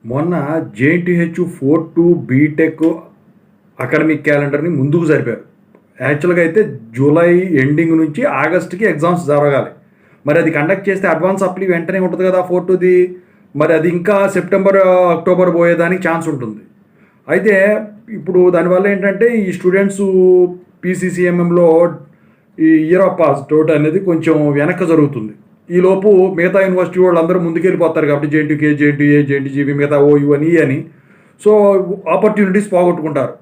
మొన్న JNTH 4-2 BTech academic క్యాలెండర్ని ముందుకు జరిపారు. యాక్చువల్గా అయితే జూలై ఎండింగ్ నుంచి ఆగస్టుకి ఎగ్జామ్స్ జరగాలి. మరి అది కండక్ట్ చేస్తే అడ్వాన్స్ అప్లీ వెంటనే ఉంటుంది కదా 4-2ది. మరి అది ఇంకా సెప్టెంబర్ అక్టోబర్ పోయేదానికి ఛాన్స్ ఉంటుంది. అయితే ఇప్పుడు దానివల్ల ఏంటంటే ఈ స్టూడెంట్స్ పీసీసీఎంఎంలో ఈ ఇయర్ ఆఫ్ పాస్ అవుట్ అనేది కొంచెం వెనక్కి జరుగుతుంది. ఈలోపు మిగతా యూనివర్సిటీ వాళ్ళు అందరూ ముందుకెళ్ళిపోతారు కాబట్టి జేఎన్టీకే, జేఎన్టీఏ, జేఎన్టీజీబీ, మిగతా ఓయూ అని సో ఆపర్చునిటీస్ పోగొట్టుకుంటారు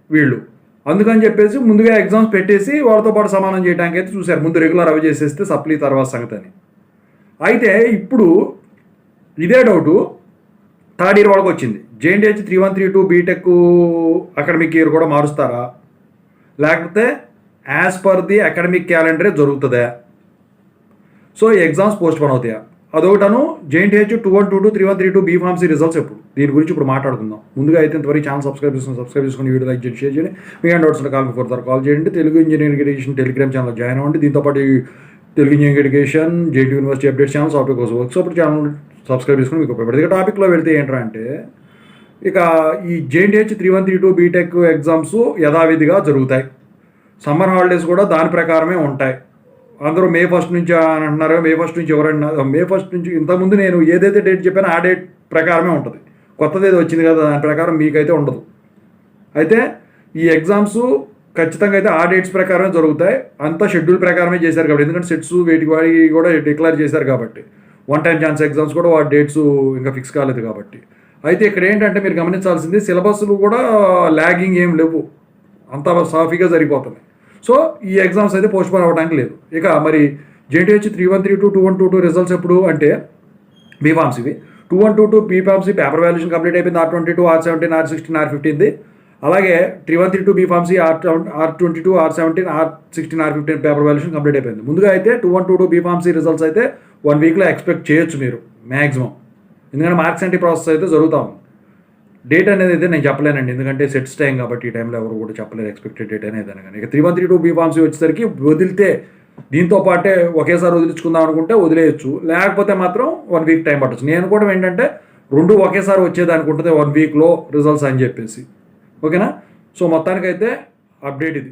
వీళ్ళు. అందుకని చెప్పేసి ముందుగా ఎగ్జామ్స్ పెట్టేసి వాళ్ళతో పాటు సమానం చేయడానికి అయితే చూశారు. ముందు రెగ్యులర్ అవి చేసేస్తే సప్లీ తర్వాత సంగతి అని. అయితే ఇప్పుడు ఇదే డౌటు థర్డ్ ఇయర్ వాళ్ళకి వచ్చింది. జేఎన్టీహెచ్ 3-1-3-2 బీటెక్ అకాడమిక్ ఇయర్ కూడా మారుస్తారా, లేకపోతే యాజ్ పర్ ది అకాడమిక్ క్యాలెండరే జరుగుతుందా? సో ఈ ఎగ్జామ్స్ పోస్ట్ పోన్ అవుతాయా? అదొకటను జేఎన్టీహెచ్ 2-1-2-2 3-1-3-2 బీ ఫార్మసీ రిజల్ట్స్ ఎప్పుడు, దీని గురించి ఇప్పుడు మాట్లాడుకుందాం. ముందుగా అయితే ఇంతవరకు ఛానల్ సబ్స్క్రైబ్ చేసుకుని వీడియో లైక్ చేయండి, షేర్ చేయండి. మీ డౌట్స్ కాల్ చేయండి. Telugu engineering education Telegram channel join అవ్వండి. దీంతోపాటు Telugu engineering education, JNT university update channel, software course workshop channel subscribe చేసుకుని మీకు ఉపయోగపడుతుంది. ఇక టాపిక్లో వెళ్తే ఏంటంటే ఇక ఈ జేఎన్టీహెచ్ 3-1-3-2 బీటెక్ ఎగ్జామ్స్ యథావిధిగా జరుగుతాయి. సమ్మర్ హాలిడేస్ కూడా దాని ప్రకారమే ఉంటాయి. అందరూ మే 1 నుంచి అని అంటున్నారు. మే 1 నుంచి ఎవరన్నా మే 1 నుంచి ఇంతకుముందు నేను ఏదైతే డేట్ చెప్పానో ఆ డేట్ ప్రకారమే ఉంటుంది. కొత్తది ఏదో వచ్చింది కదా దాని ప్రకారం మీకైతే ఉండదు. అయితే ఈ ఎగ్జామ్స్ ఖచ్చితంగా అయితే ఆ డేట్స్ ప్రకారమే జరుగుతాయి. అంతా షెడ్యూల్ ప్రకారమే చేశారు కాబట్టి, ఎందుకంటే సెట్స్ వేటికి వాడి కూడా డిక్లేర్ చేశారు కాబట్టి, వన్ టైం ఛాన్స్ ఎగ్జామ్స్ కూడా వాటి డేట్స్ ఇంకా ఫిక్స్ కాలేదు కాబట్టి. అయితే ఇక్కడ ఏంటంటే మీరు గమనించాల్సింది సిలబస్లు కూడా ల్యాగింగ్ ఏం లేవు, అంతా సాఫీగా సరిపోతుంది. సో ఈ ఎగ్జామ్స్ అయితే పోస్ట్పోన్ అవ్వడానికి లేదు. ఇక మరి జేఎన్టీహెచ్ 3-1-3-2 2-1-2-2 రిజల్ట్స్ ఎప్పుడు అంటే బీఫార్మసీవి 2-1-2-2 బీఫార్మసీ పేపర్ వాల్యుయేషన్ కంప్లీట్ అయిపోయింది. R22, R17, R16, R15. అలాగే 3-1-3-2 B Pharmacy R22, R17, R16, R15 paper valuation complete అయిపోయింది. ముందుగా అయితే 2-1-2-2 బీఫార్మసీ రిజల్ట్స్ అయితే 1 వీక్లో ఎక్స్పెక్ట్ చేయొచ్చు మీరు మ్యాక్సిమం, ఎందుకంటే మార్క్స్ ఎంట్రీ ప్రాసెస్ అయితే జరుగుతాం. డేట్ అనేది అయితే నేను చెప్పలేనండి, ఎందుకంటే సెట్స్ టైం కాబట్టి ఈ టైంలో ఎవరు కూడా చెప్పలేరు ఎక్స్పెక్టెడ్ డేట్ అనేది అని. ఇక 3-1-3-2 బీఫార్మసీ వచ్చేసరికి వదిలితే దీంతో పాటే ఒకేసారి వదిలించుకుందాం అనుకుంటే వదిలేయచ్చు, లేకపోతే మాత్రం 1 వీక్ టైం పట్టచ్చు. నేను కూడా ఏంటంటే 2 ఒకేసారి వచ్చేదానికి ఉంటుంది 1 వీక్లో రిజల్ట్స్ అని చెప్పేసి. ఓకేనా? సో మొత్తానికైతే అప్డేట్ ఇది.